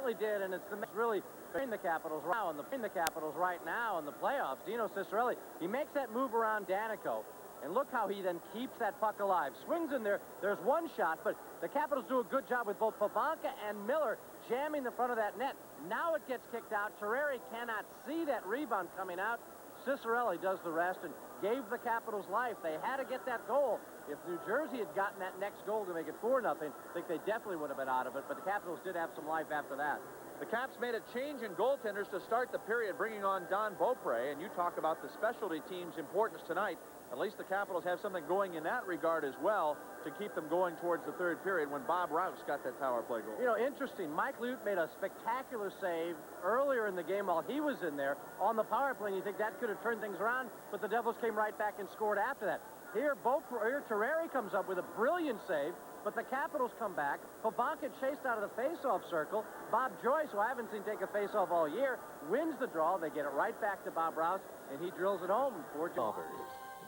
certainly did, and it's really in the Capitals right now in the playoffs. Dino Ciccarelli, he makes that move around Daneyko, and look how he then keeps that puck alive. Swings in there. There's one shot, but the Capitals do a good job with both Pivonka and Miller jamming the front of that net. Now it gets kicked out. Terreri cannot see that rebound coming out. Ciccarelli does the rest and gave the Capitals life. They had to get that goal. If New Jersey had gotten that next goal to make it 4-0, I think they definitely would have been out of it, but the Capitals did have some life after that. The Caps made a change in goaltenders to start the period, bringing on Don Beaupre, and you talk about the specialty team's importance tonight. At least the Capitals have something going in that regard as well to keep them going towards the third period when Bob Rouse got that power play goal. You know, interesting. Mike Lute made a spectacular save earlier in the game while he was in there on the power play, and you think that could have turned things around, but the Devils came right back and scored after that. Here Terreri comes up with a brilliant save, but the Capitals come back. Pivonka chased out of the face-off circle. Bob Joyce, who I haven't seen take a face-off all year, wins the draw. They get it right back to Bob Rouse, and he drills it home for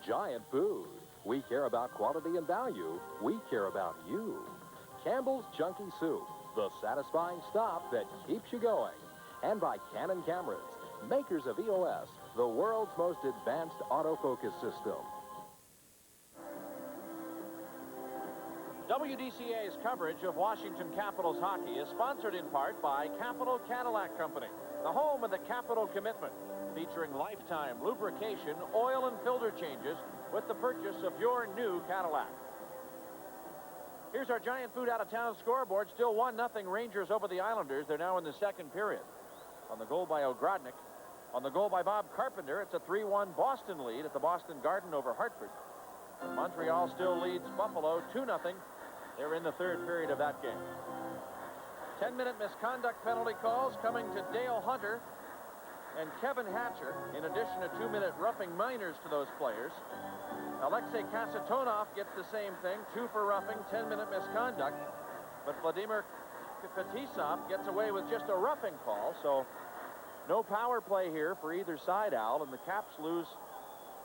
Giant Food. We care about quality and value. We care about you. Campbell's Chunky Soup, the satisfying stop that keeps you going. And by Canon Cameras, makers of EOS, the world's most advanced autofocus system. WDCA's coverage of Washington Capitals hockey is sponsored in part by Capital Cadillac Company, the home of the Capital Commitment, featuring lifetime lubrication, oil, and filter changes with the purchase of your new Cadillac. Here's our Giant Food out-of-town scoreboard. Still 1-0 Rangers over the Islanders. They're now in the second period. On the goal by Ogrodnik. On the goal by Bob Carpenter, it's a 3-1 Boston lead at the Boston Garden over Hartford. Montreal still leads Buffalo 2-0. They're in the third period of that game. 10-minute misconduct penalty calls coming to Dale Hunter and Kevin Hatcher, in addition to 2-minute roughing minors to those players. Alexei Kasatonov gets the same thing, 2 for roughing, 10-minute misconduct. But Vladimir Fetisov gets away with just a roughing call, so no power play here for either side, Al, and the Caps lose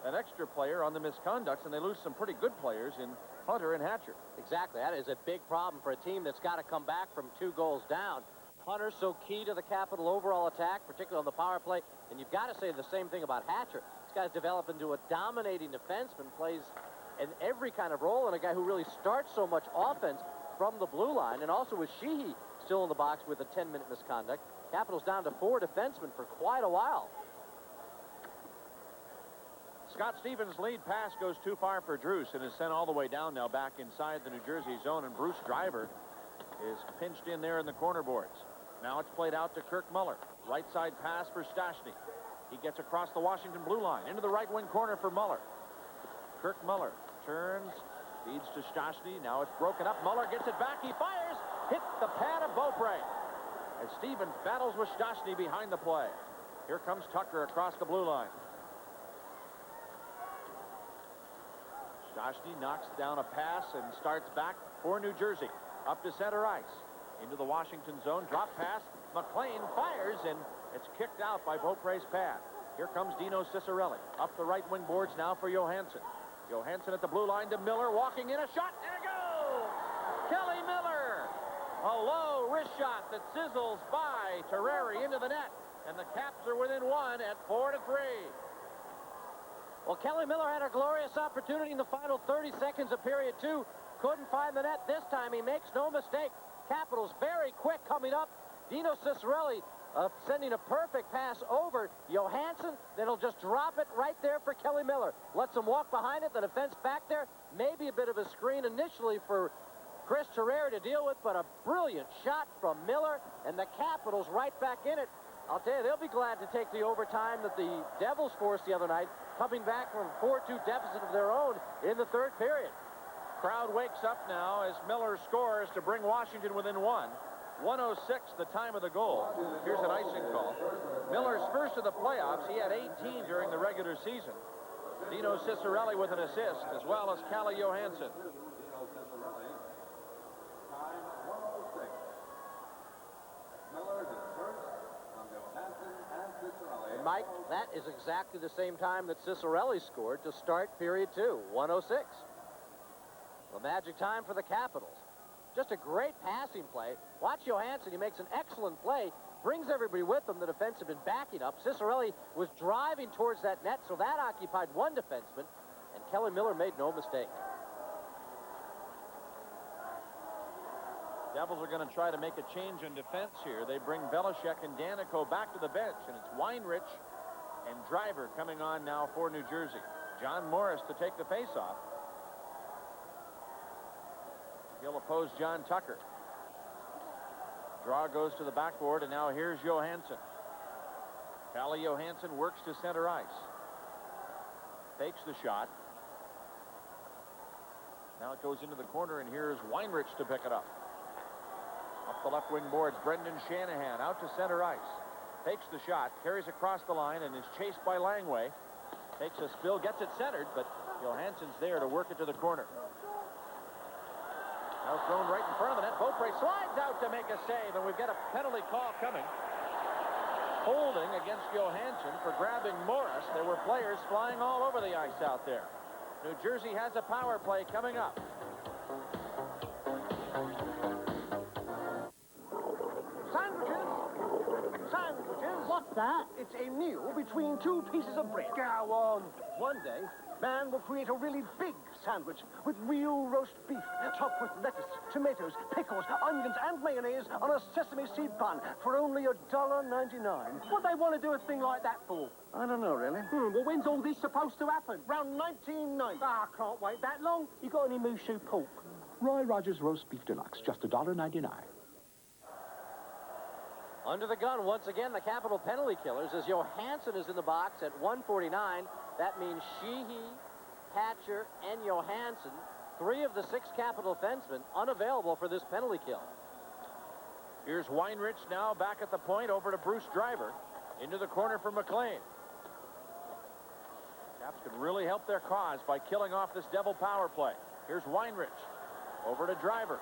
an extra player on the misconducts, and they lose some pretty good players in Hunter and Hatcher. Exactly. That is a big problem for a team that's got to come back from 2 goals down. Hunter's so key to the Capital overall attack, particularly on the power play. And you've got to say the same thing about Hatcher. This guy's developed into a dominating defenseman, plays in every kind of role, and a guy who really starts so much offense from the blue line. And also with Sheehy still in the box with a 10-minute misconduct. Capitals down to 4 defensemen for quite a while. Scott Stevens' lead pass goes too far for Druce and is sent all the way down now back inside the New Jersey zone, and Bruce Driver is pinched in there in the corner boards. Now it's played out to Kirk Muller. Right side pass for Stastny. He gets across the Washington blue line into the right wing corner for Muller. Kirk Muller turns, feeds to Stastny. Now it's broken up. Muller gets it back. He fires. Hit the pad of Beaupre as Stevens battles with Stastny behind the play. Here comes Tucker across the blue line. Stastny knocks down a pass and starts back for New Jersey. Up to center ice. Into the Washington zone. Drop pass. McLean fires, and it's kicked out by Beaupre's pad. Here comes Dino Ciccarelli. Up the right wing boards now for Johansson. Johansson at the blue line to Miller. Walking in a shot. And a goal! Kelly Miller! A low wrist shot that sizzles by Terreri into the net. And the Caps are within 1 at 4-3. Well, Kelly Miller had a glorious opportunity in the final 30 seconds of period 2. Couldn't find the net this time. He makes no mistake. Capitals very quick coming up. Dino Ciccarelli sending a perfect pass over Johansson. Then he'll just drop it right there for Kelly Miller. Lets him walk behind it. The defense back there. Maybe a bit of a screen initially for Chris Terreri to deal with, but a brilliant shot from Miller, and the Capitals right back in it. I'll tell you, they'll be glad to take the overtime that the Devils forced the other night, coming back from a 4-2 deficit of their own in the third period. Crowd wakes up now as Miller scores to bring Washington within 1. 1:06 the time of the goal. Here's an icing call. Miller's first of the playoffs. He had 18 during the regular season. Dino Ciccarelli with an assist, as well as Calle Johansson. And Mike, that is exactly the same time that Ciccarelli scored to start period 2. 1:06. The magic time for the Capitals. Just a great passing play. Watch Johansson. He makes an excellent play. Brings everybody with him. The defense have been backing up. Cicerelli was driving towards that net, so that occupied one defenseman. And Kelly Miller made no mistake. Devils are going to try to make a change in defense here. They bring Belichick and Danico back to the bench, and it's Weinrich and Driver coming on now for New Jersey. John Morris to take the faceoff. He'll oppose John Tucker. Draw goes to the backboard, and now here's Johansson. Calle Johansson works to center ice. Fakes the shot. Now it goes into the corner, and here's Weinrich to pick it up. Up the left wing boards, Brendan Shanahan out to center ice. Takes the shot, carries across the line, and is chased by Langway. Takes a spill, gets it centered, but Johansson's there to work it to the corner. Now thrown right in front of the net. Beaupre slides out to make a save, and we've got a penalty call coming. Holding against Johansson for grabbing Morris. There were players flying all over the ice out there. New Jersey has a power play coming up. Sandwiches. What's that? It's a meal between two pieces of bread. Go on. One day, man will create a really big sandwich with real roast beef, topped with lettuce, tomatoes, pickles, onions, and mayonnaise on a sesame seed bun for only $1.99. What they want to do a thing like that for? I don't know, really. Well, when's all this supposed to happen? Round 1990. I can't wait that long. You got any Mushu pork? Roy Rogers Roast Beef Deluxe, just $1.99. Under the gun once again, the Capital penalty killers, as Johansson is in the box at 1:49. That means Sheehy, Hatcher, and Johansson, 3 of the 6 Capital defensemen, unavailable for this penalty kill. Here's Weinrich now back at the point, over to Bruce Driver. Into the corner for McLean. Caps could really help their cause by killing off this Devil power play. Here's Weinrich. Over to Driver.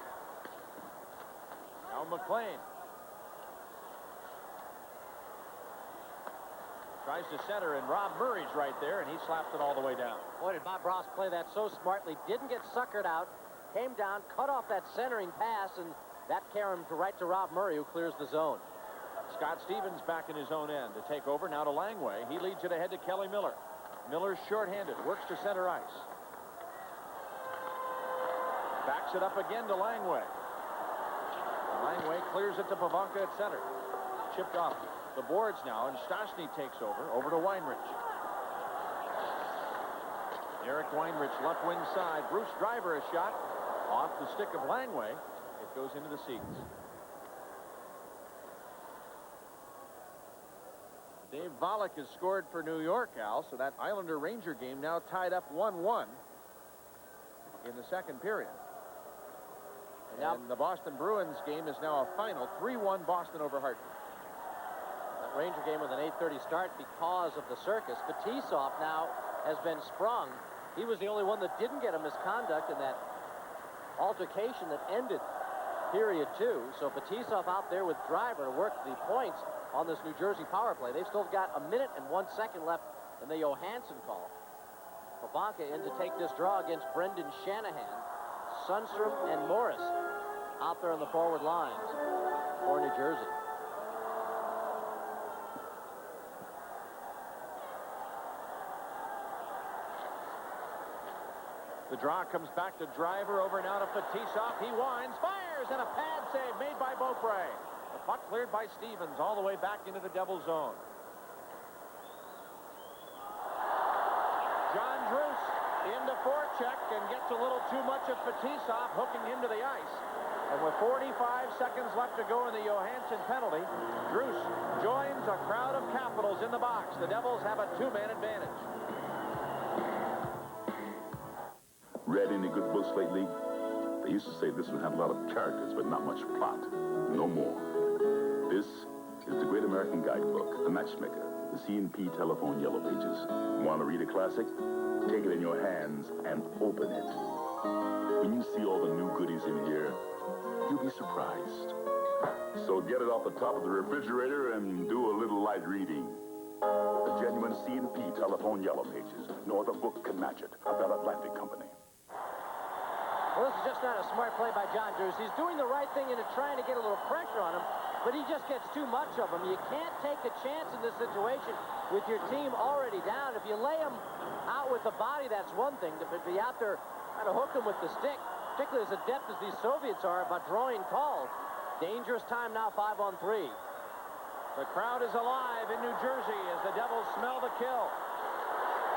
Now McLean. Tries to center, and Rob Murray's right there, and he slaps it all the way down. Boy, did Bob Ross play that so smartly. Didn't get suckered out. Came down, cut off that centering pass, and that carried him right to Rob Murray, who clears the zone. Scott Stevens back in his own end to take over. Now to Langway. He leads it ahead to Kelly Miller. Miller's shorthanded. Works to center ice. Backs it up again to Langway. Langway clears it to Pavanka at center. Chipped off the boards now, and Stastny takes over to Weinrich. Eric Weinrich, left wing side. Bruce Driver, a shot off the stick of Langway. It goes into the seats. Dave Volek has scored for New York, Al, so that Islander-Ranger game now tied up 1-1 in the second period. And the Boston Bruins game is now a final 3-1 Boston over Hartford. Ranger game with an 8:30 start because of the circus. Fetisov now has been sprung. He was the only one that didn't get a misconduct in that altercation that ended period 2. So Fetisov out there with Driver to work the points on this New Jersey power play. They've still got 1 minute and 1 second left in the Johansson call. Pavanka in to take this draw against Brendan Shanahan. Sundstrom and Morris out there on the forward lines for New Jersey. The draw comes back to Driver, over now to Fetisov. He winds, fires, and a pad save made by Beaupre. The puck cleared by Stevens all the way back into the Devil zone. John Druce into forecheck and gets a little too much of Fetisov, hooking into the ice. And with 45 seconds left to go in the Johansson penalty, Druce joins a crowd of Capitals in the box. The Devils have a 2-man advantage. Read any good books lately? They used to say this one had a lot of characters, but not much plot. No more. This is the Great American Guidebook, The Matchmaker, the C&P Telephone Yellow Pages. Want to read a classic? Take it in your hands and open it. When you see all the new goodies in here, you'll be surprised. So get it off the top of the refrigerator and do a little light reading. The genuine C&P Telephone Yellow Pages. No other book can match it. Of that Atlantic Company. Well, this is just not a smart play by John Drews. He's doing the right thing into trying to get a little pressure on him, but he just gets too much of him. You can't take a chance in this situation with your team already down. If you lay him out with the body, that's one thing, but be out there trying to hook him with the stick, particularly as adept as these Soviets are about drawing calls. Dangerous time now, 5-on-3. The crowd is alive in New Jersey as the Devils smell the kill.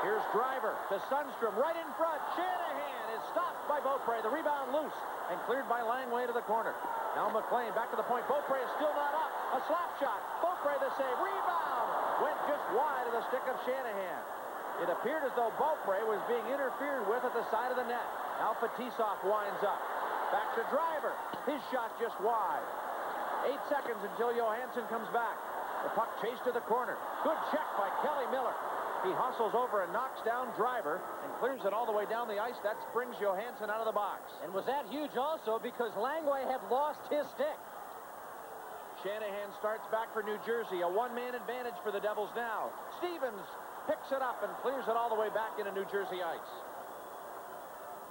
Here's Driver to Sundstrom, right in front. Shanahan is stopped by Beaupre. The rebound loose and cleared by Langway to the corner. Now McLean back to the point. Beaupre is still not up. A slap shot. Beaupre the save. Rebound. Went just wide of the stick of Shanahan. It appeared as though Beaupre was being interfered with at the side of the net. Now Fetisov winds up. Back to Driver. His shot just wide. 8 seconds until Johansson comes back. The puck chased to the corner. Good check by Kelly Miller. He hustles over and knocks down Driver and clears it all the way down the ice. That springs Johansson out of the box. And was that huge also because Langway had lost his stick. Shanahan starts back for New Jersey. A one-man advantage for the Devils now. Stevens picks it up and clears it all the way back into New Jersey ice.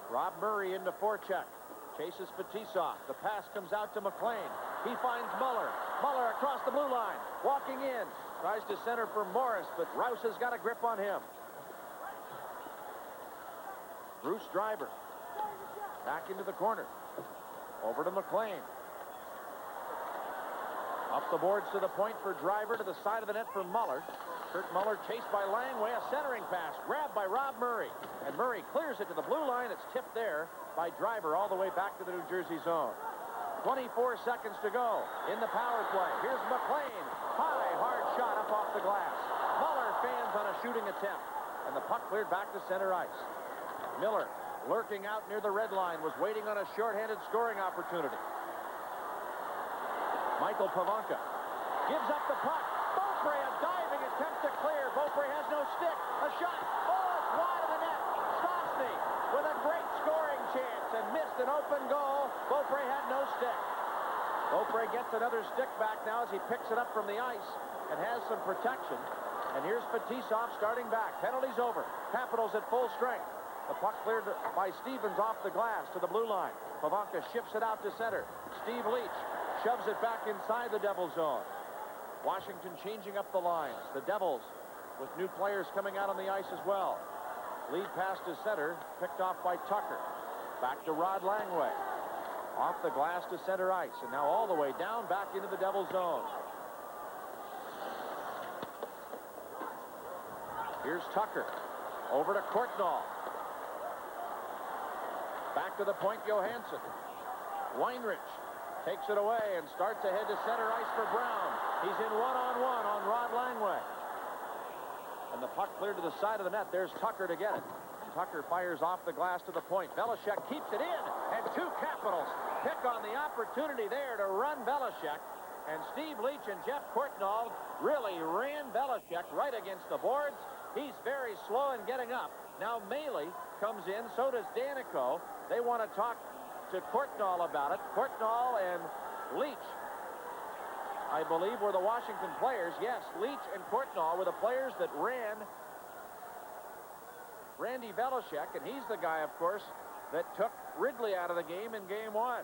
Rob Murray into forecheck. Chases Fetisov. The pass comes out to McLean. He finds Muller. Muller across the blue line. Walking in. Tries to center for Morris, but Rouse has got a grip on him. Bruce Driver. Back into the corner. Over to McLean. Up the boards to the point for Driver, to the side of the net for Muller. Kurt Muller chased by Langway. A centering pass. Grabbed by Rob Murray. And Murray clears it to the blue line. It's tipped there by Driver all the way back to the New Jersey zone. 24 seconds to go in the power play. Here's McLean. High, hard shot up off the glass. Muller fans on a shooting attempt. And the puck cleared back to center ice. Miller, lurking out near the red line, was waiting on a shorthanded scoring opportunity. Michael Pavanka gives up the puck. Beaupre, a diving attempt to clear. Beaupre has no stick. A shot. Oh, it's wide of the net. Stastny with a great scoring chance and missed an open goal. Beaupre had no stick. Beaupre gets another stick back now as he picks it up from the ice and has some protection. And here's Fetisov starting back. Penalty's over. Capitals at full strength. The puck cleared by Stevens off the glass to the blue line. Pavanka ships it out to center. Steve Leach shoves it back inside the Devils zone. Washington changing up the lines. The Devils with new players coming out on the ice as well. Lead pass to center, picked off by Tucker. Back to Rod Langway. Off the glass to center ice, and now all the way down back into the Devils zone. Here's Tucker. Over to Courtnall. Back to the point, Johansson. Weinrich takes it away and starts ahead to center ice for Brown. He's in one-on-one on Rod Langway. And the puck cleared to the side of the net. There's Tucker to get it. Tucker fires off the glass to the point. Belichick keeps it in, and two Capitals pick on the opportunity there to run Belichick. And Steve Leach and Jeff Courtnall really ran Belichick right against the boards. He's very slow in getting up. Now Maley comes in, so does Danico. They want to talk to Courtnall about it. Courtnall and Leach, I believe, were the Washington players. Yes, Leach and Courtnall were the players that ran Randy Belichick, and he's the guy, of course, that took Ridley out of the game in Game 1.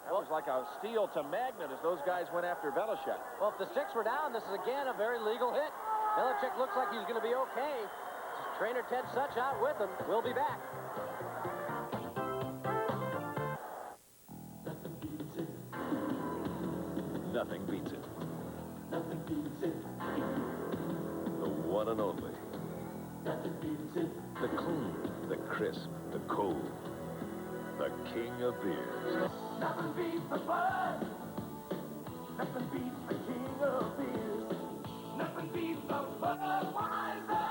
That was like a steel to magnet as those guys went after Belichick. Well, if the sticks were down, this is again a very legal hit. Belichick looks like he's going to be okay. Trainer Ted Such out with him. We'll be back. Nothing beats it. Nothing beats it. The one and only. Nothing beats it. The clean, the crisp, the cold. The king of beers. Nothing beats the bud. Nothing beats the king of beers. Nothing beats the Budweiser.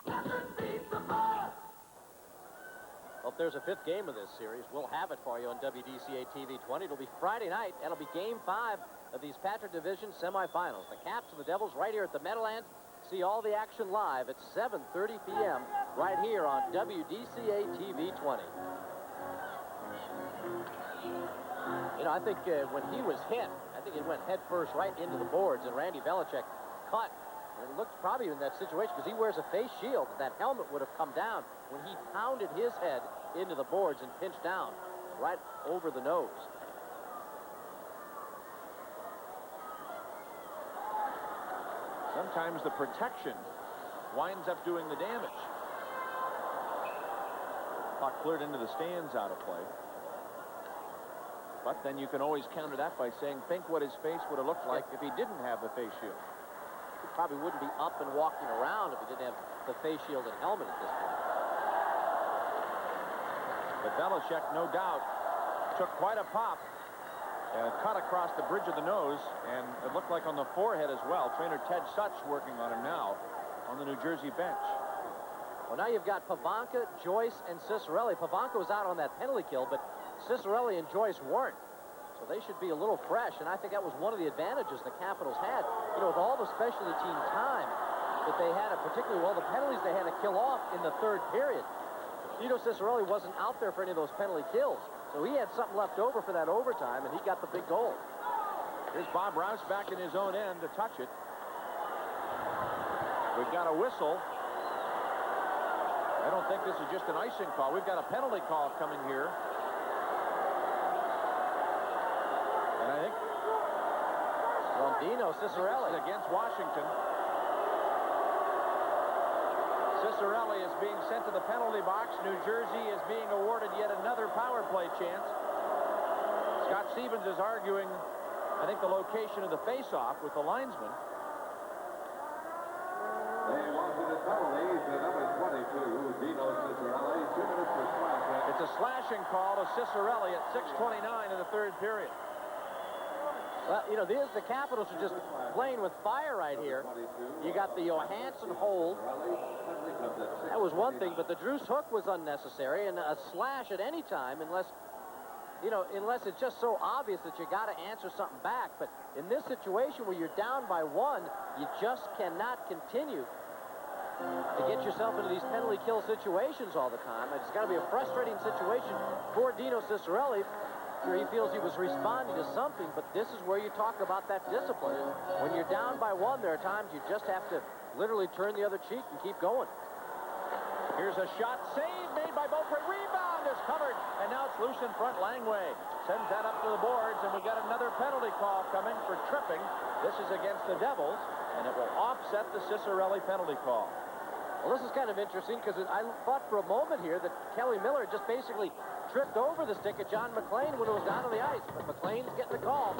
Nothing beats the Bud. Well, if there's a fifth game of this series, we'll have it for you on WDCA TV 20. It'll be Friday night, and it'll be Game 5 of these Patrick Division semifinals. The Caps and the Devils right here at the Meadowlands. See all the action live at 7:30 p.m. right here on WDCA TV 20. You know, I think when he was hit, I think it went head first right into the boards, and Randy Belichick caught And it looks probably in that situation because he wears a face shield. That helmet would have come down when he pounded his head into the boards and pinched down right over the nose. Sometimes the protection winds up doing the damage. Puck cleared into the stands, out of play. But then you can always counter that by saying, think what his face would have looked like if he didn't have the face shield. He probably wouldn't be up and walking around if he didn't have the face shield and helmet at this point. But Belichick, no doubt, took quite a pop and cut across the bridge of the nose, and it looked like on the forehead as well. Trainer Ted Such working on him now on the New Jersey bench. Well, now you've got Pavanka, Joyce, and Cicerelli. Pavanka was out on that penalty kill, but Cicerelli and Joyce weren't. So they should be a little fresh, and I think that was one of the advantages the Capitals had. You know, with all the specialty team time that they had, particularly all the penalties they had to kill off in the third period. Dino Cicerelli wasn't out there for any of those penalty kills, so he had something left over for that overtime, and he got the big goal. Here's Bob Rouse back in his own end to touch it. We've got a whistle. I don't think this is just an icing call. We've got a penalty call coming here. And I think Well, Dino Cicerelli this is against Washington. Cicerelli is being sent to the penalty box. New Jersey is being awarded yet another power play chance. Scott Stevens is arguing, I think, the location of the face-off with the linesman. They wanted a penalty to number 22, Dino Cicerelli. 2 minutes for slashing. It's a slashing call to Cicerelli at 6:29 in the third period. Well, you know, the Capitals are just playing with fire right here. You got the Johansson hold. That was one thing, but the Drews hook was unnecessary, and a slash at any time, unless it's just so obvious that you got to answer something back. But in this situation where you're down by one, you just cannot continue to get yourself into these penalty kill situations all the time. It's got to be a frustrating situation for Dino Cicerelli. Sure, he feels he was responding to something, but this is where you talk about that discipline. When you're down by one, there are times you just have to literally turn the other cheek and keep going. Here's a shot, save made by Beaupre. Rebound is covered, and now it's loose in front. Langway sends that up to the boards, and we got another penalty call coming for tripping. This is against the Devils, and it will offset the Cicerelli penalty call. Well, this is kind of interesting because I thought for a moment here that Kelly Miller just basically tripped over the stick of John McLean when it was down on the ice, but McLean's getting the call.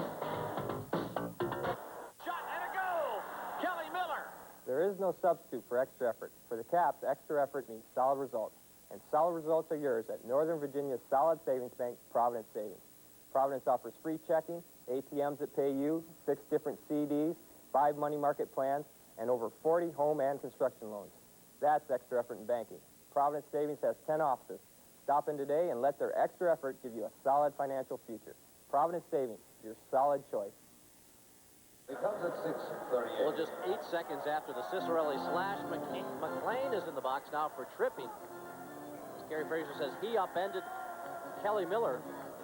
Shot and a goal! Kelly Miller! There is no substitute for extra effort. For the Caps, extra effort means solid results. And solid results are yours at Northern Virginia's Solid Savings Bank, Providence Savings. Providence offers free checking, ATMs that pay you, 6 different CDs, 5 money market plans, and over 40 home and construction loans. That's extra effort in banking. Providence Savings has 10 offices. Stop in today and let their extra effort give you a solid financial future. Providence Savings, your solid choice. It comes at 6:38. Well, just 8 seconds after the Cicerelli slash, McLean is in the box now for tripping. As Gary Fraser says, he upended Kelly Miller.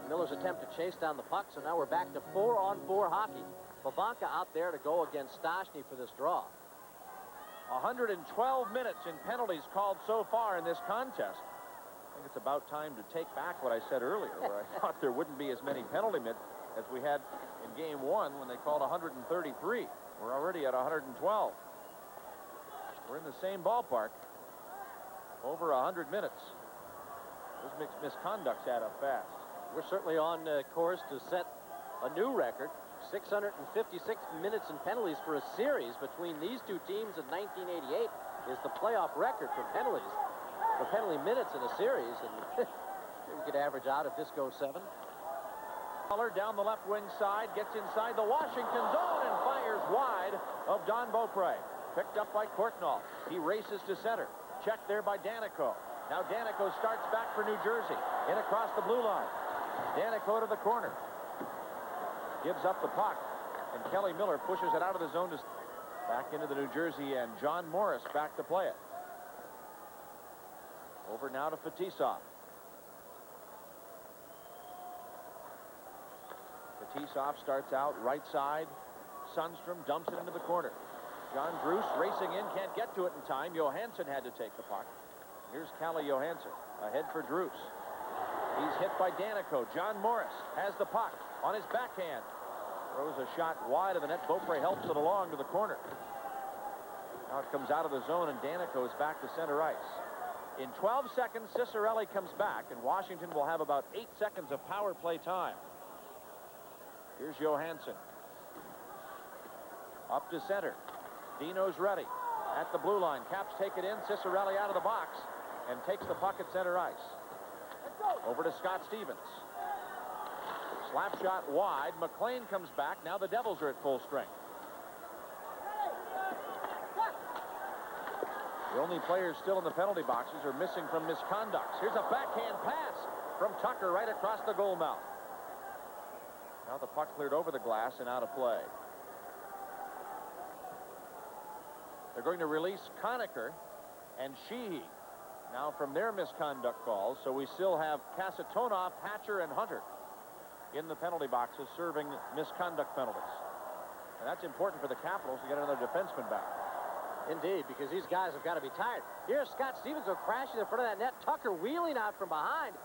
Miller's attempt to chase down the puck, so now we're back to 4-on-4 hockey. Pavanka out there to go against Stastny for this draw. 112 minutes in penalties called so far in this contest. I think it's about time to take back what I said earlier, where I thought there wouldn't be as many penalty minutes as we had in Game 1 when they called 133. We're already at 112. We're in the same ballpark. Over 100 minutes. Those misconducts add up fast. We're certainly on course to set a new record. 656 minutes in penalties for a series between these two teams in 1988 is the playoff record for penalties. For penalty minutes in a series, and we could average out if this goes 7. Muller down the left wing side, gets inside the Washington zone and fires wide of Don Beaupre. Picked up by Courtnall. He races to center. Checked there by Danico. Now Danico starts back for New Jersey. In across the blue line. Danico to the corner. Gives up the puck. And Kelly Miller pushes it out of the zone to back into the New Jersey end. John Morris back to play it. Over now to Fetisov. Fetisov starts out right side. Sundstrom dumps it into the corner. John Druce racing in, can't get to it in time. Johansson had to take the puck. Here's Calle Johansson ahead for Druce. He's hit by Danico. John Morris has the puck on his backhand. Throws a shot wide of the net. Beaupre helps it along to the corner. Now it comes out of the zone, and Danico is back to center ice. In 12 seconds, Ciccarelli comes back, and Washington will have about 8 seconds of power play time. Here's Johansson. Up to center. Dino's ready. At the blue line. Caps take it in. Ciccarelli out of the box and takes the puck at center ice. Over to Scott Stevens. Slap shot wide. McLean comes back. Now the Devils are at full strength. The only players still in the penalty boxes are missing from misconducts. Here's a backhand pass from Tucker right across the goal mouth. Now the puck cleared over the glass and out of play. They're going to release Conacher and Sheehy now from their misconduct calls. So we still have Kasatonov, Hatcher, and Hunter in the penalty boxes serving misconduct penalties. And that's important for the Capitals to get another defenseman back. Indeed, because these guys have got to be tired. Here's Scott Stevens crashing in front of that net. Tucker wheeling out from behind.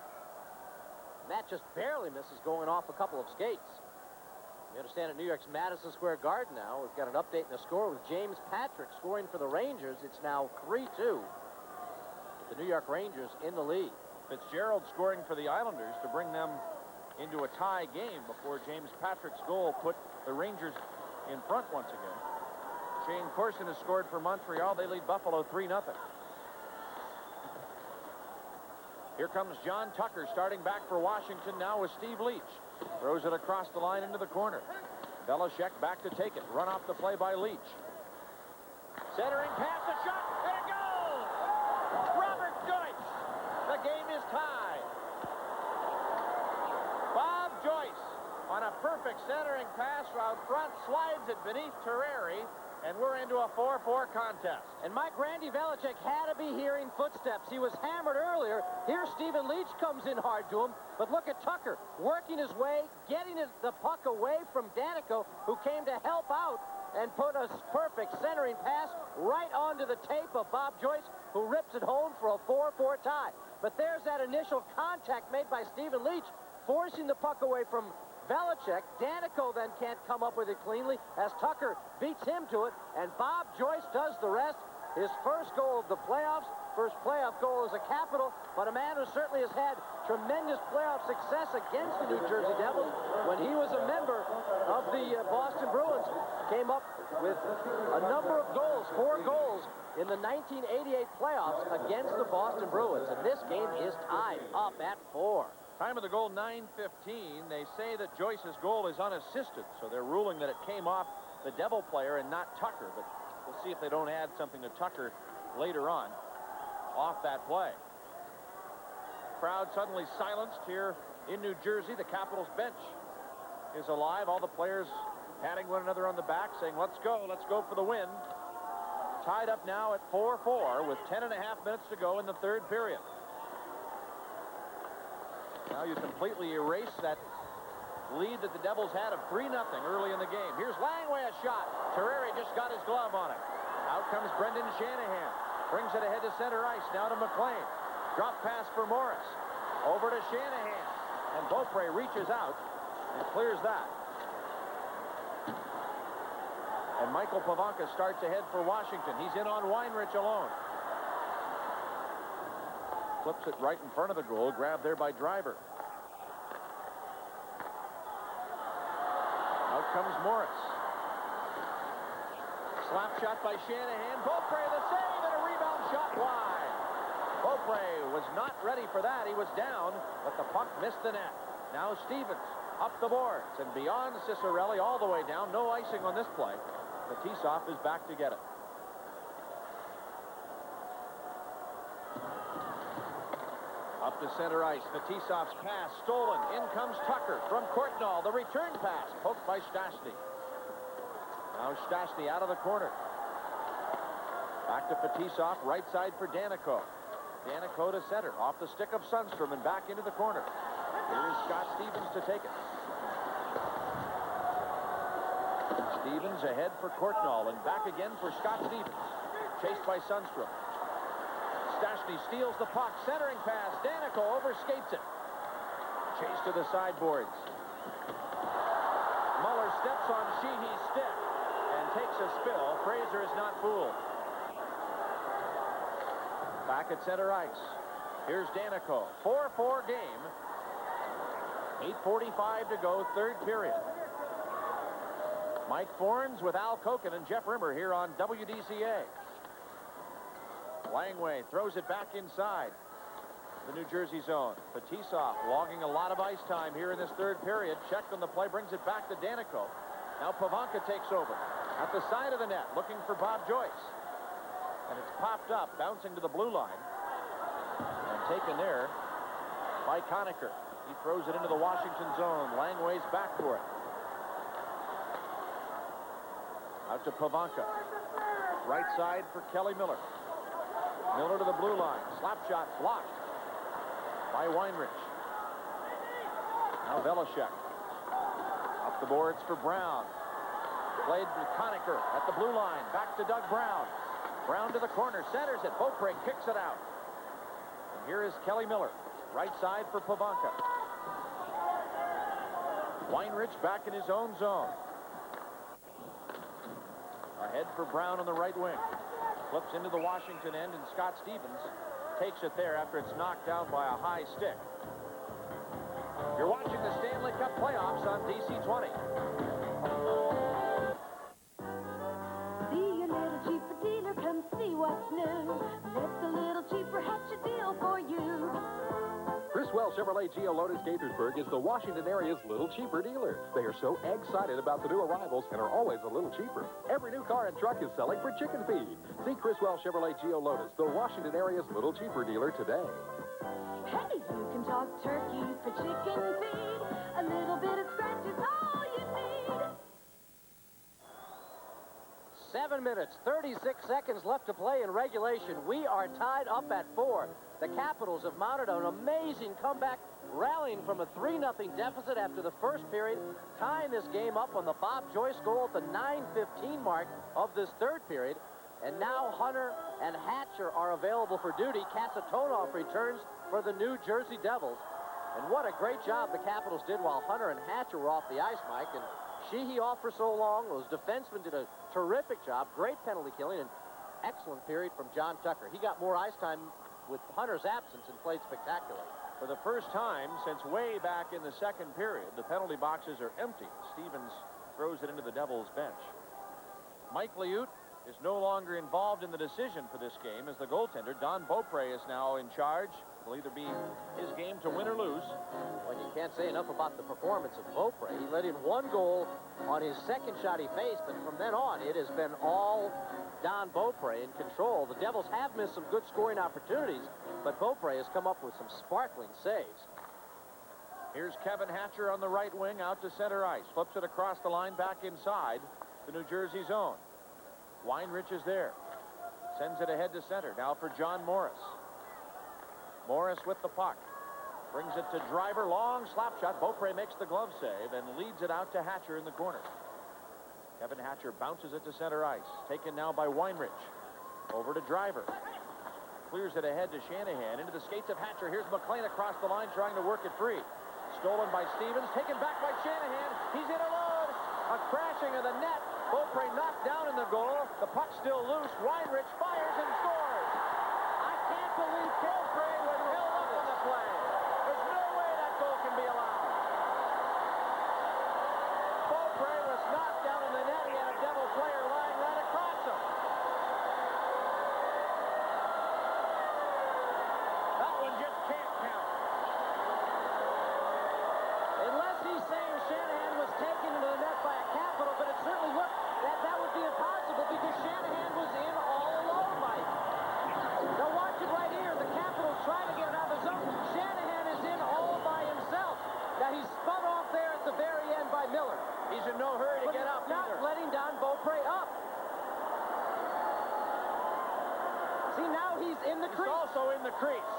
And that just barely misses, going off a couple of skates. We understand at New York's Madison Square Garden now. We've got an update in the score with James Patrick scoring for the Rangers. It's now 3-2. The New York Rangers in the lead. Fitzgerald scoring for the Islanders to bring them into a tie game before James Patrick's goal put the Rangers in front once again. Shane Corson has scored for Montreal. They lead Buffalo 3-0. Here comes John Tucker starting back for Washington now with Steve Leach. Throws it across the line into the corner. Belichick back to take it. Run off the play by Leach. Centering pass, a shot, and it goes! Robert Joyce. The game is tied. Bob Joyce on a perfect centering pass out front, slides it beneath Terreri, and we're into a 4-4 contest. And Mike Randy Belichick had to be hearing footsteps. He was hammered earlier. Here Stephen Leach comes in hard to him. But look at Tucker working his way, getting the puck away from Danico, who came to help out and put a perfect centering pass right onto the tape of Bob Joyce, who rips it home for a 4-4 tie. But there's that initial contact made by Stephen Leach, forcing the puck away from Belichick. Danico then can't come up with it cleanly as Tucker beats him to it, and Bob Joyce does the rest. His first goal of the playoffs, first playoff goal as a Capital, but a man who certainly has had tremendous playoff success against the New Jersey Devils when he was a member of the Boston Bruins. Came up with a number of goals, 4 goals in the 1988 playoffs against the Boston Bruins, and this game is tied up at 4. Time of the goal, 9:15. They say that Joyce's goal is unassisted, so they're ruling that it came off the Devil player and not Tucker. But we'll see if they don't add something to Tucker later on off that play. Crowd suddenly silenced here in New Jersey. The Capitals bench is alive. All the players patting one another on the back, saying, let's go for the win. Tied up now at 4-4 with 10.5 minutes to go in the third period. Now you completely erase that lead that the Devils had of 3-0 early in the game. Here's Langway, a shot. Terreri just got his glove on it. Out comes Brendan Shanahan. Brings it ahead to center ice. Now to McLean. Drop pass for Morris. Over to Shanahan. And Beaupre reaches out and clears that. And Michael Pavanka starts ahead for Washington. He's in on Weinrich alone. Flips it right in front of the goal, grabbed there by Driver. Out comes Morris. Slap shot by Shanahan. Beaupre the save and a rebound shot wide. Beaupre was not ready for that. He was down, but the puck missed the net. Now Stevens up the boards and beyond Ciccarelli all the way down. No icing on this play. Fetisov is back to get it. Up to center ice. Fetisov's pass stolen. In comes Tucker from Courtnall. The return pass poked by Stastny. Now Stastny out of the corner. Back to Fetisov. Right side for Danico. Danico to center. Off the stick of Sundstrom and back into the corner. Here's Scott Stevens to take it. Stevens ahead for Courtnall and back again for Scott Stevens. Chased by Sundstrom. Stastny steals the puck. Centering pass. Danico overskates it. Chase to the sideboards. Muller steps on Sheehy's stick and takes a spill. Fraser is not fooled. Back at center ice. Here's Danico. 4-4 game. 8:45 to go, third period. Mike Fornes with Al Koken and Jeff Rimmer here on WDCA. Langway throws it back inside the New Jersey zone. Fetisov logging a lot of ice time here in this third period. Checked on the play, brings it back to Danico. Now Pavanka takes over at the side of the net, looking for Bob Joyce. And it's popped up, bouncing to the blue line. And taken there by Conacher. He throws it into the Washington zone. Langway's back for it. Out to Pavanka. Right side for Kelly Miller. Miller to the blue line. Slap shot blocked by Weinrich. Now Velishek. Up the boards for Brown. Played to Conacher at the blue line. Back to Doug Brown. Brown to the corner. Centers it. Beaupre kicks it out. And here is Kelly Miller. Right side for Pavanka. Weinrich back in his own zone. Ahead for Brown on the right wing. Flips into the Washington end, and Scott Stevens takes it there after it's knocked down by a high stick. You're watching the Stanley Cup playoffs on DC-20. Be a little cheaper dealer, come see what's new. Let the little cheaper hatch a deal for you. Criswell Chevrolet Geo Lotus Gaithersburg is the Washington area's little cheaper dealer. They are so excited about the new arrivals and are always a little cheaper. Every new car and truck is selling for chicken feed. See Criswell Chevrolet Geo Lotus, the Washington area's little cheaper dealer today. Hey, you can talk turkey for chicken feed. A little bit of scratch is all you need. 7 minutes, 36 seconds left to play in regulation. We are tied up at 4. The Capitals have mounted an amazing comeback, rallying from a 3-0 deficit after the first period, tying this game up on the Bob Joyce goal at the 9:15 mark of this third period. And now Hunter and Hatcher are available for duty. Kasatonov returns for the New Jersey Devils. And what a great job the Capitals did while Hunter and Hatcher were off the ice, Mike. And Sheehy off for so long. Those defensemen did a terrific job. Great penalty killing and excellent period from John Tucker. He got more ice time with Hunter's absence and played spectacularly. For the first time since way back in the second period, the penalty boxes are empty. Stevens throws it into the Devils bench. Mike Liut is no longer involved in the decision for this game as the goaltender. Don Beaupre is now in charge. It'll either be his game to win or lose. Well, you can't say enough about the performance of Beaupre. He let in one goal on his second shot he faced, but from then on, it has been all Don Beaupre in control. The Devils have missed some good scoring opportunities, but Beaupre has come up with some sparkling saves. Here's Kevin Hatcher on the right wing out to center ice. Flips it across the line back inside the New Jersey zone. Weinrich is there. Sends it ahead to center. Now for John Morris. Morris with the puck. Brings it to Driver. Long slap shot. Beaupre makes the glove save and leads it out to Hatcher in the corner. Kevin Hatcher bounces it to center ice. Taken now by Weinrich. Over to Driver. Clears it ahead to Shanahan. Into the skates of Hatcher. Here's McLean across the line trying to work it free. Stolen by Stevens. Taken back by Shanahan. He's in alone. A crashing of the net. Beaupre knocked down in the goal. The puck still loose. Weinrich fires and scores. I can't believe Beaupre was held up on the play. There's no way that goal can be allowed. Beaupre was knocked down in the net. He had a Devil player lying right across him. That one just can't count. Unless he's saying Shanahan was taken into the net by a Capital, but it certainly looked that would be impossible because Shanahan was in all alone, Mike. Now watch it right here. The Capitals trying to get it out of the zone. Shanahan is in all by himself. Now he's spun off there at the very end by Miller. He's in no hurry to get up either. Not letting Don Beaupre up. See, now he's in the crease. He's also in the crease.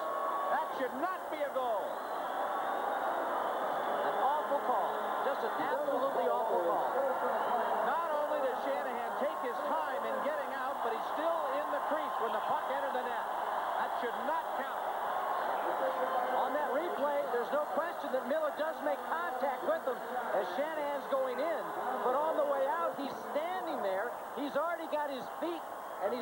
That should not be a goal. An awful call. Just an absolutely awful call. Not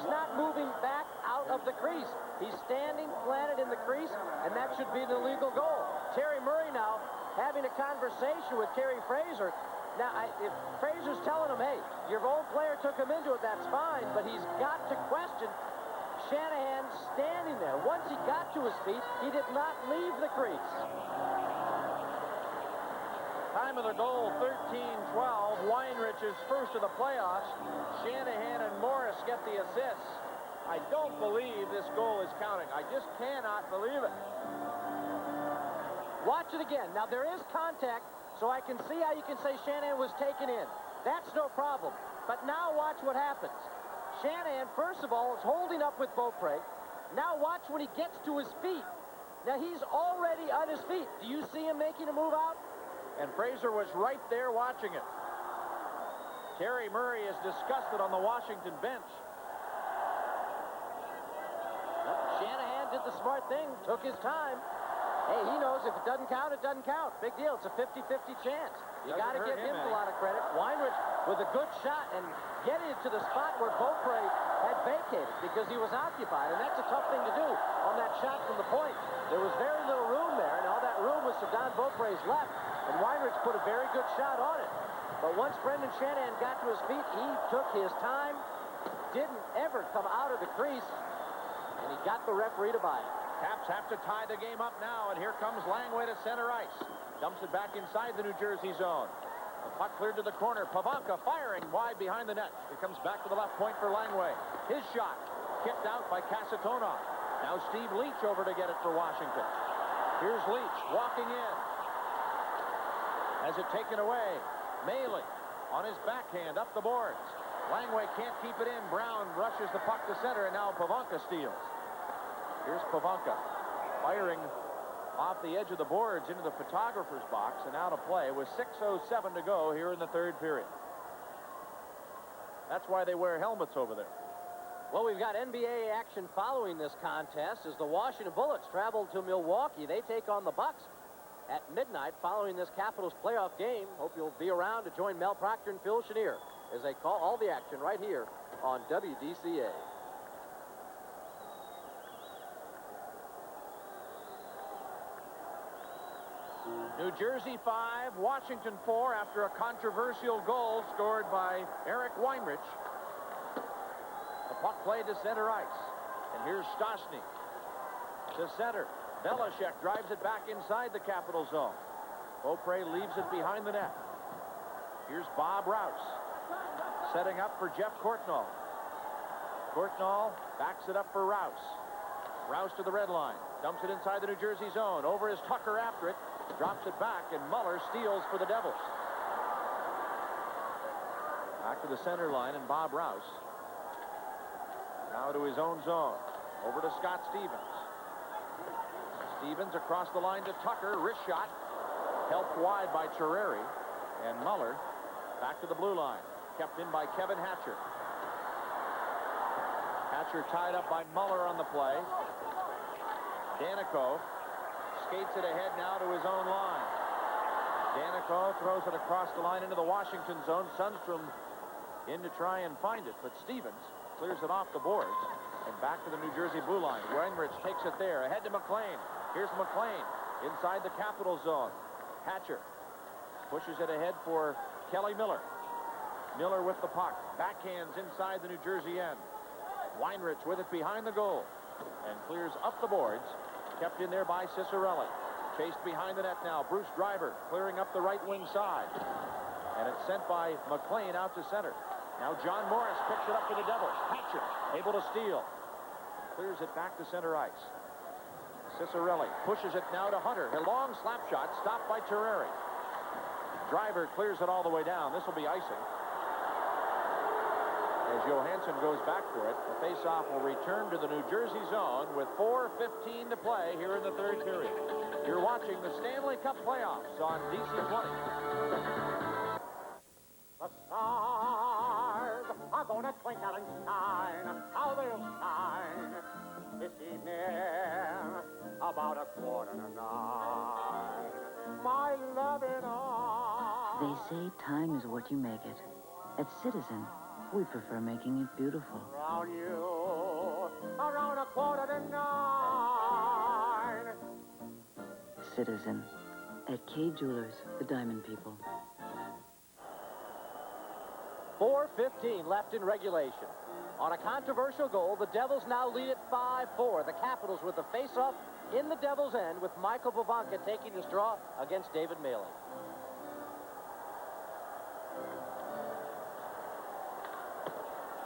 not moving back out of the crease. He's standing planted in the crease, and that should be an illegal goal. Terry Murray now having a conversation with Kerry Fraser. Now, if Fraser's telling him, hey, your old player took him into it, that's fine, but he's got to question Shanahan standing there. Once he got to his feet, he did not leave the crease. Time of the goal, 13-12. Weinrich is first of the playoffs. Shanahan and Morris get the assists. I don't believe this goal is counting. I just cannot believe it. Watch it again. Now, there is contact, so I can see how you can say Shanahan was taken in. That's no problem. But now watch what happens. Shanahan, first of all, is holding up with Beaupre. Now watch when he gets to his feet. Now, he's already on his feet. Do you see him making a move out? And Fraser was right there watching it. Terry Murray is disgusted on the Washington bench. Shanahan did the smart thing, took his time. Hey, he knows if it doesn't count, it doesn't count. Big deal. It's a 50-50 chance. You got to give him a lot of credit. Weinrich with a good shot and getting it to the spot where Beaupre had vacated because he was occupied, and that's a tough thing to do on that shot from the point. There was very little room there, and all that room was to Don Beaupre's left, and Weinrich put a very good shot on it. But once Brendan Shanahan got to his feet, he took his time, didn't ever come out of the crease, and he got the referee to buy it. Caps have to tie the game up now, and here comes Langway to center ice. Dumps it back inside the New Jersey zone. The puck cleared to the corner. Pavanka firing wide behind the net. It comes back to the left point for Langway. His shot kicked out by Kasatonov. Now Steve Leach over to get it for Washington. Here's Leach walking in. Has it taken away. Maley on his backhand up the boards. Langway can't keep it in. Brown rushes the puck to center, and now Pavanka steals. Here's Pavanka firing off the edge of the boards into the photographer's box and out of play with 6:07 to go here in the third period. That's why they wear helmets over there. Well, we've got NBA action following this contest as the Washington Bullets travel to Milwaukee. They take on the Bucks at midnight following this Capitals playoff game. Hope you'll be around to join Mel Proctor and Phil Chenier as they call all the action right here on WDCA. New Jersey 5, Washington 4 after a controversial goal scored by Eric Weinrich. The puck played to center ice. And here's Stastny to center. Belichick drives it back inside the Capital zone. Beaupre leaves it behind the net. Here's Bob Rouse setting up for Jeff Courtnall. Courtnall backs it up for Rouse. Rouse to the red line. Dumps it inside the New Jersey zone. Over is Tucker after it. Drops it back, and Muller steals for the Devils. Back to the center line, and Bob Rouse. Now to his own zone. Over to Scott Stevens. Stevens across the line to Tucker. Wrist shot. Helped wide by Terreri. And Muller back to the blue line. Kept in by Kevin Hatcher. Hatcher tied up by Muller on the play. Danico skates it ahead now to his own line. Danico throws it across the line into the Washington zone. Sundstrom in to try and find it, but Stevens clears it off the boards and back to the New Jersey blue line. Weinrich takes it there, ahead to McLean. Here's McLean inside the Capital zone. Hatcher pushes it ahead for Kelly Miller. Miller with the puck. Backhands inside the New Jersey end. Weinrich with it behind the goal and clears up the boards. Kept in there by Cicerelli. Chased behind the net now. Bruce Driver clearing up the right wing side. And it's sent by McLean out to center. Now John Morris picks it up for the Devils. Hatcher able to steal. Clears it back to center ice. Cicerelli pushes it now to Hunter. A long slap shot stopped by Terreri. Driver clears it all the way down. This will be icing. As Johansson goes back for it, the faceoff will return to the New Jersey zone with 4:15 to play here in the third period. You're watching the Stanley Cup playoffs on DC20. The stars are gonna twinkle and shine. How they'll shine this evening about 8:45. My loving arms. They say time is what you make it. At Citizen, We prefer making it beautiful. Around you, around 8:45. Citizen, at Kay Jewelers, the Diamond People. 4:15 left in regulation. On a controversial goal, the Devils now lead at 5-4. The Capitals with the face-off in the Devils' end, with Michael Pavanka taking his draw against David Maley.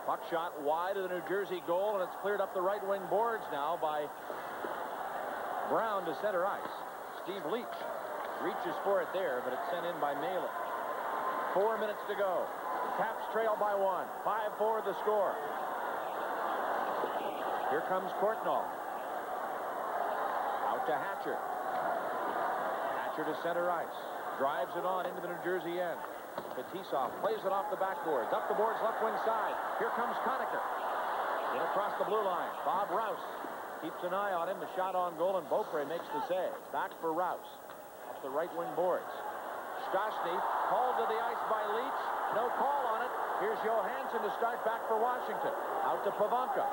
Puck shot wide of the New Jersey goal, and it's cleared up the right wing boards now by Brown to center ice. Steve Leach reaches for it there, but it's sent in by Maley. 4 minutes to go. Caps trail by 1. 5-4 the score. Here comes Courtnall. Out to Hatcher. Hatcher to center ice. Drives it on into the New Jersey end. Fetisov plays it off the backboards. Up the boards, left wing side. Here comes Conacher. In across the blue line. Bob Rouse keeps an eye on him. The shot on goal, and Beaupre makes the save. Back for Rouse. Up the right wing boards. Stastny called to the ice by Leach. No call on it. Here's Johansson to start back for Washington. Out to Pavanka.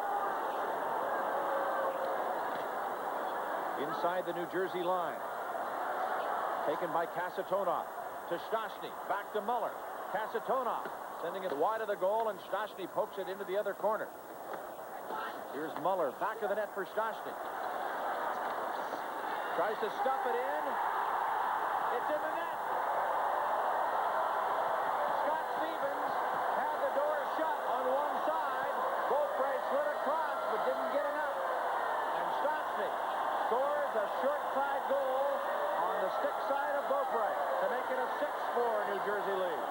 Inside the New Jersey line. Taken by Kasatonov. To Stastny. Back to Muller. Kasatonov sending it wide of the goal, and Stastny pokes it into the other corner. Here's Muller. Back of the net for Stastny. Tries to stuff it in. It's in the net. Scott Stevens had the door shut on one side. Beaupre slid across, but didn't get enough. And Stastny scores a short side goal on the stick side of Beaupre to make it a 6-4 New Jersey lead.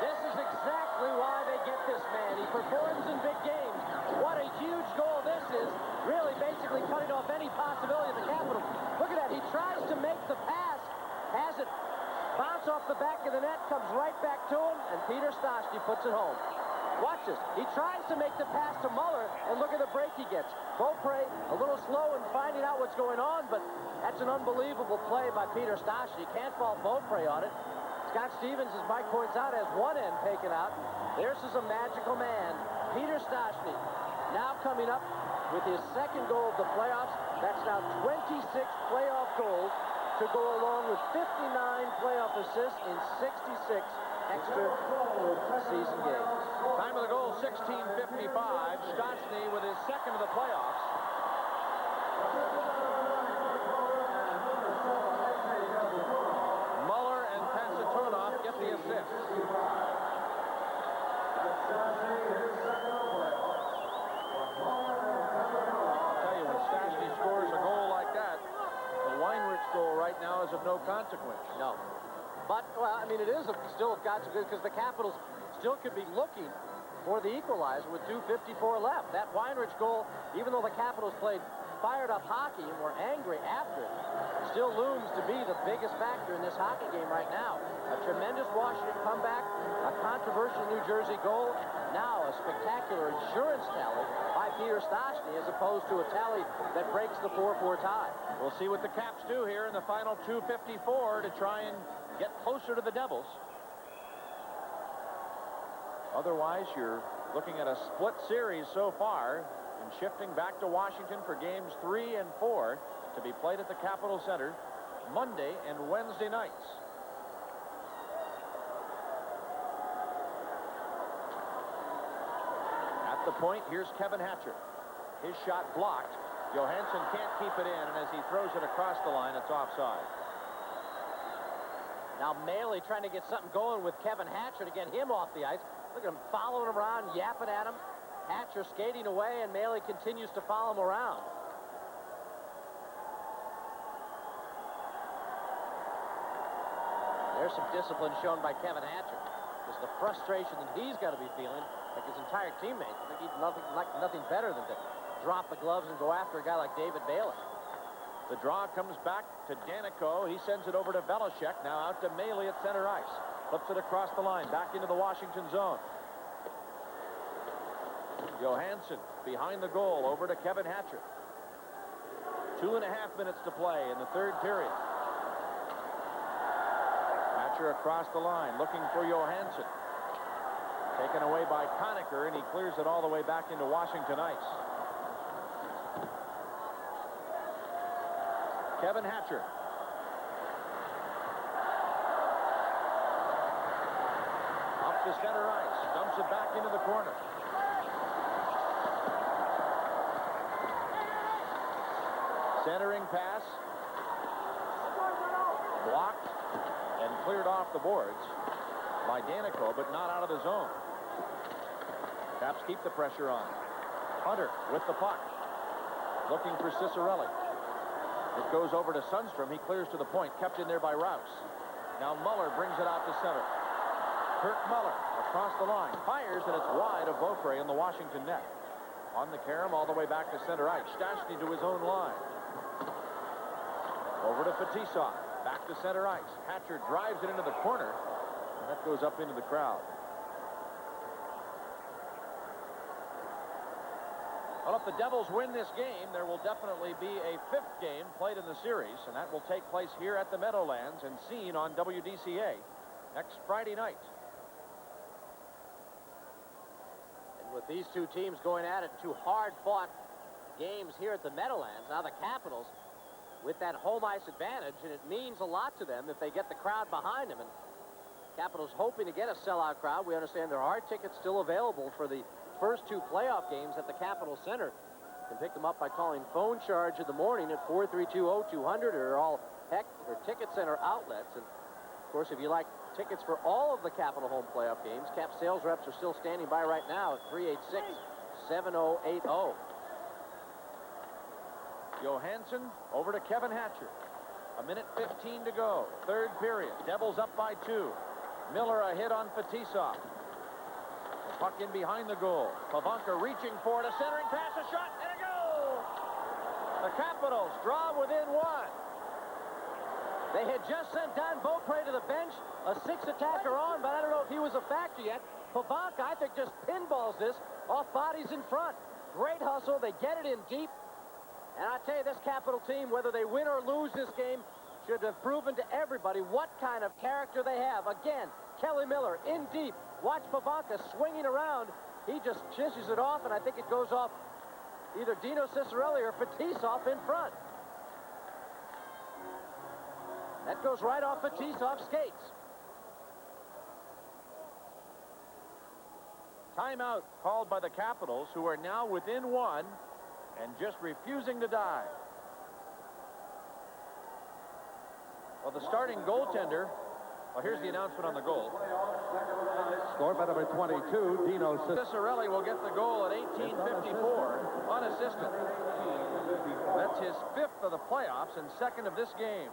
This is exactly why they get this man. He performs in big games. What a huge goal this is. Really basically cutting off any possibility of the Capitals. Look at that. He tries to make the pass. Has it bounce off the back of the net, comes right back to him, and Peter Stastny puts it home. Watch this. He tries to make the pass to Muller, and look at the break he gets. Beaupre a little slow in finding out what's going on, but that's an unbelievable play by Peter Stastny. Can't fault Beaupre on it. Scott Stevens, as Mike points out, has one end taken out. There's is a magical man, Peter Stastny, now coming up with his second goal of the playoffs. That's now 26 playoff goals to go along with 59 playoff assists in 66 extra season games. Time of the goal, 16:55. Stastny with his second of the playoffs. Muller and Kasatonov get the assist. I'll tell you, when Stastny scores a goal like that, the Weinrich goal right now is of no consequence. No. But, well, I mean, it is still of consequence because the Capitals still could be looking for the equalizer with 2:54 left. That Weinrich goal, even though the Capitals played fired-up hockey and were angry after it, still looms to be the biggest factor in this hockey game right now. A tremendous Washington comeback, a controversial New Jersey goal, now a spectacular insurance tally by Peter Stastny as opposed to a tally that breaks the 4-4 tie. We'll see what the Caps do here in the final 2:54 to try and get closer to the Devils. Otherwise, you're looking at a split series so far, and shifting back to Washington for games 3 and 4 to be played at the Capitol Center Monday and Wednesday nights. At the point, here's Kevin Hatcher. His shot blocked. Johansson can't keep it in, and as he throws it across the line, it's offside. Now Maley trying to get something going with Kevin Hatcher to get him off the ice. Look at him following him around, yapping at him. Hatcher skating away, and Maley continues to follow him around. There's some discipline shown by Kevin Hatcher. Just the frustration that he's got to be feeling, like his entire teammates. I think he'd nothing better than to drop the gloves and go after a guy like David Bailey. The draw comes back to Danico. He sends it over to Velishek. Now out to Maley at center ice. Flips it across the line, back into the Washington zone. Johansson behind the goal, over to Kevin Hatcher. 2.5 minutes to play in the third period. Hatcher across the line, looking for Johansson. Taken away by Conacher, and he clears it all the way back into Washington ice. Kevin Hatcher. Up to center ice. Dumps it back into the corner. Centering pass. Blocked and cleared off the boards by Danico, but not out of the zone. Caps keep the pressure on. Hunter with the puck. Looking for Ciccarelli. It goes over to Sundstrom. He clears to the point. Kept in there by Rouse. Now Muller brings it out to center. Kurt Muller across the line. Fires, and it's wide of Beaupre in the Washington net. On the carom all the way back to center ice. Stastny to his own line. Over to Fetisov. Back to center ice. Hatcher drives it into the corner. And that goes up into the crowd. Well, if the Devils win this game, there will definitely be a 5th game played in the series, and that will take place here at the Meadowlands and seen on WDCA next Friday night. And with these two teams going at it, two hard-fought games here at the Meadowlands, now the Capitals with that home ice advantage, and it means a lot to them if they get the crowd behind them. And Capitals hoping to get a sellout crowd. We understand there are tickets still available for the first 2 playoff games at the Capitol Center. You can pick them up by calling phone charge in the morning at 432-0200 or all Ticket Center outlets. And of course, if you like tickets for all of the Capitol home playoff games, Cap sales reps are still standing by right now at 386-7080. Johansson over to Kevin Hatcher. 1:15 to go. 3rd period. Devils up by 2. Miller a hit on Fetisov. The puck in behind the goal. Pavanka reaching for it. A centering pass, a shot, and a goal! The Capitals draw within 1. They had just sent Don Beaupre to the bench. A 6th attacker on, but I don't know if he was a factor yet. Pavanka, I think, just pinballs this off bodies in front. Great hustle. They get it in deep. And I tell you, this Capital team, whether they win or lose this game, should have proven to everybody what kind of character they have. Again, Kelly Miller in deep. Watch Pavanka swinging around. He just chisses it off, and I think it goes off either Dino Ciccarelli or Fetisov in front. That goes right off Fetisov's skates. Timeout called by the Capitals, who are now within 1 and just refusing to die. Well, the starting goaltender, well, here's the announcement on the goal. Scored by number 22, Dino Ciccarelli will get the goal at 18:54, unassisted. That's his 5th of the playoffs and 2nd of this game.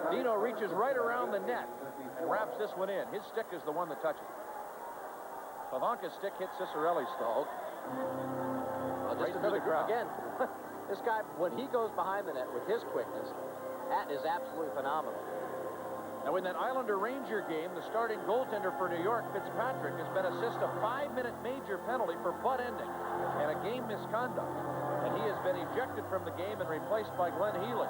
Dino reaches right around the net and wraps this one in. His stick is the one that touches. Pavanka's stick hit Ciccarelli's stall. Well, just another crowd. Again, this guy, when he goes behind the net with his quickness, that is absolutely phenomenal. Now, in that Islander-Ranger game, the starting goaltender for New York, Fitzpatrick, has been assessed a 5-minute major penalty for butt ending and a game misconduct. And he has been ejected from the game and replaced by Glenn Healy.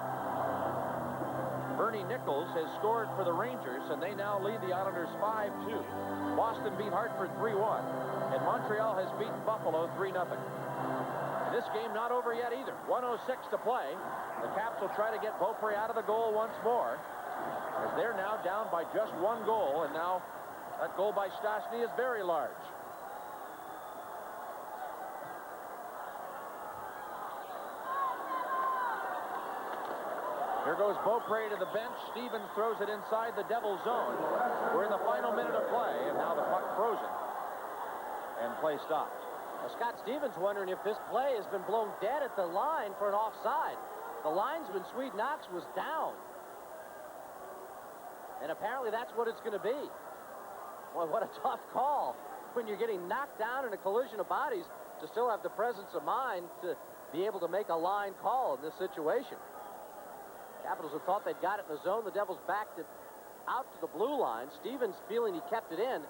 Bernie Nichols has scored for the Rangers, and they now lead the Islanders 5-2. Boston beat Hartford 3-1, and Montreal has beaten Buffalo 3-0. This game not over yet either. 1:06 to play. The Caps will try to get Beaupre out of the goal once more, as they're now down by just 1 goal, and now that goal by Stastny is very large. Here goes Beaupre to the bench. Stevens throws it inside the Devils' zone. We're in the final minute of play, and now the puck frozen and play stopped. Well, Scott Stevens wondering if this play has been blown dead at the line for an offside. The linesman, Swede Knox, was down. And apparently that's what it's going to be. Boy, what a tough call when you're getting knocked down in a collision of bodies to still have the presence of mind to be able to make a line call in this situation. Capitals have thought they'd got it in the zone. The Devils backed it out to the blue line. Stevens feeling he kept it in,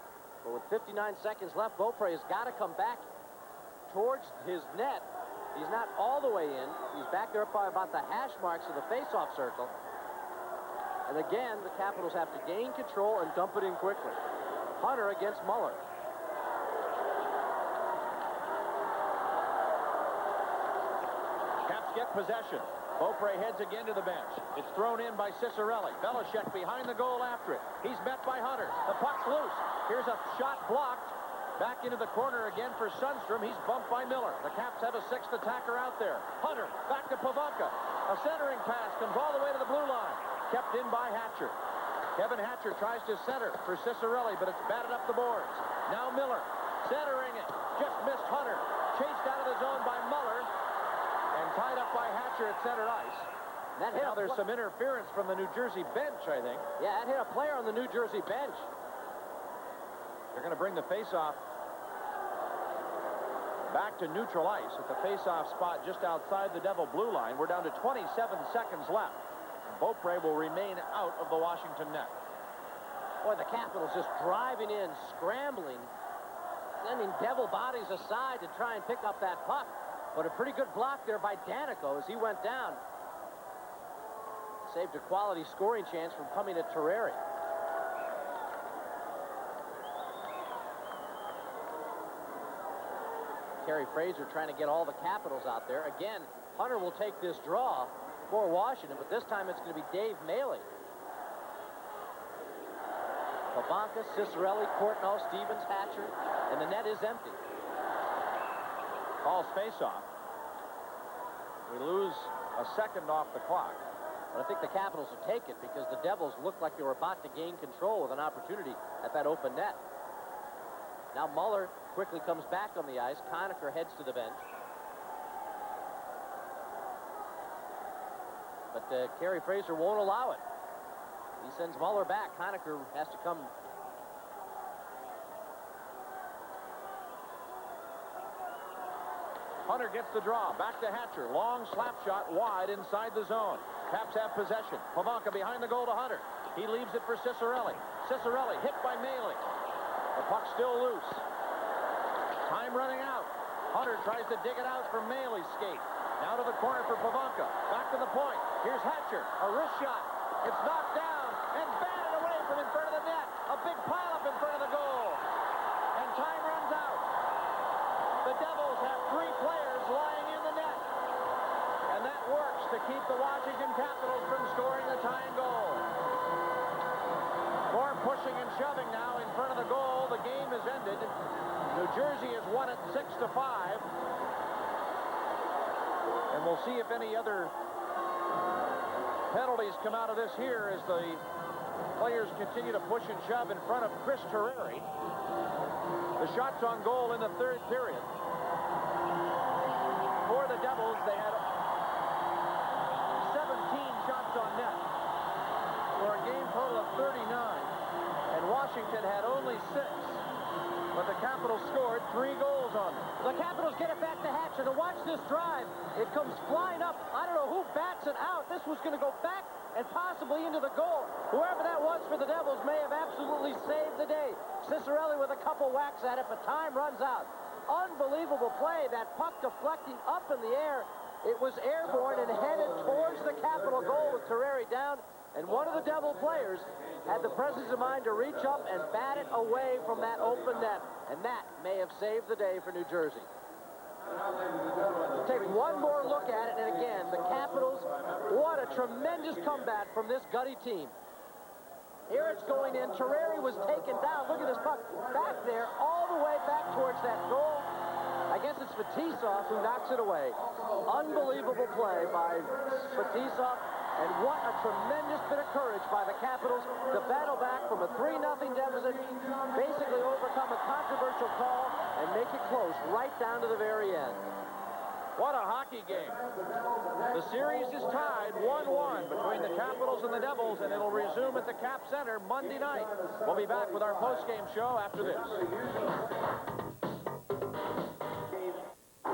but with 59 seconds left, Beaupre has got to come back towards his net. He's not all the way in. He's back there up by about the hash marks of the face-off circle. And again, the Capitals have to gain control and dump it in quickly. Hunter against Muller. Caps get possession. Beaupre heads again to the bench. It's thrown in by Cicerelli. Belichick behind the goal after it. He's met by Hunter. The puck's loose. Here's a shot blocked. Back into the corner again for Sundstrom. He's bumped by Miller. The Caps have a sixth attacker out there. Hunter back to Pavanka. A centering pass comes all the way to the blue line. Kept in by Hatcher. Kevin Hatcher tries to center for Cicerelli, but it's batted up the boards. Now Miller centering it. Just missed Hunter. Chased out of the zone by Muller. And tied up by Hatcher at center ice. Now there's some interference from the New Jersey bench, I think. Yeah, that hit a player on the New Jersey bench. They're going to bring the faceoff back to neutral ice at the faceoff spot just outside the Devil blue line. We're down to 27 seconds left. Beaupre will remain out of the Washington net. Boy, the Capitals just driving in, scrambling, sending Devil bodies aside to try and pick up that puck. But a pretty good block there by Danico as he went down. Saved a quality scoring chance from coming at Terreri. Kerry Fraser trying to get all the Capitals out there. Again, Hunter will take this draw for Washington, but this time it's going to be Dave Maley. Pavanka, Cicerelli, Courtnall, Stevens, Hatcher, and the net is empty. Calls face-off. We lose a second off the clock. But I think the Capitals will take it because the Devils looked like they were about to gain control with an opportunity at that open net. Now Muller quickly comes back on the ice. Conacher heads to the bench. But Kerry Fraser won't allow it. He sends Muller back. Conacher has to come. Hunter gets the draw. Back to Hatcher. Long slap shot wide inside the zone. Caps have possession. Pavanka behind the goal to Hunter. He leaves it for Cicerelli. Cicerelli hit by Maley. The puck's still loose. Time running out. Hunter tries to dig it out from Maley's skate. Now to the corner for Pavanka. Back to the point. Here's Hatcher. A wrist shot. It's knocked down and batted away from in front of the net. A big pileup in front of the goal. And time runs out. The Devils have 3 players lying in the net. And that works to keep the Washington Capitals from scoring the tying goal. More pushing and shoving now in front of the goal. The game is ended. New Jersey has won it 6-5. And we'll see if any other penalties come out of this here as the players continue to push and shove in front of Chris Terreri. The shots on goal in the third period. For the Devils, they had 17 shots on net for a game total of 39. And Washington had only 6. But the Capitals scored 3 goals on them. The Capitals get it back to Hatcher to watch this drive. It comes flying up. I don't know who bats it out. This was going to go back and possibly into the goal. Whoever that was for the Devils may have absolutely saved the day. Cicerelli with a couple whacks at it, but time runs out. Unbelievable play. That puck deflecting up in the air. It was airborne and headed towards the Capital goal with Terreri down. And one of the Devil players had the presence of mind to reach up and bat it away from that open net. And that may have saved the day for New Jersey. Take one more look at it, and again, the Capitals, what a tremendous comeback from this gutty team. Here it's going in. Terreri was taken down. Look at this puck. Back there, all the way back towards that goal. I guess it's Fetisov who knocks it away. Unbelievable play by Fetisov. And what a tremendous bit of courage by the Capitals to battle back from a 3-0 deficit, basically overcome a controversial call, and make it close right down to the very end. What a hockey game. The series is tied 1-1 between the Capitals and the Devils, and it'll resume at the Cap Center Monday night. We'll be back with our post-game show after this.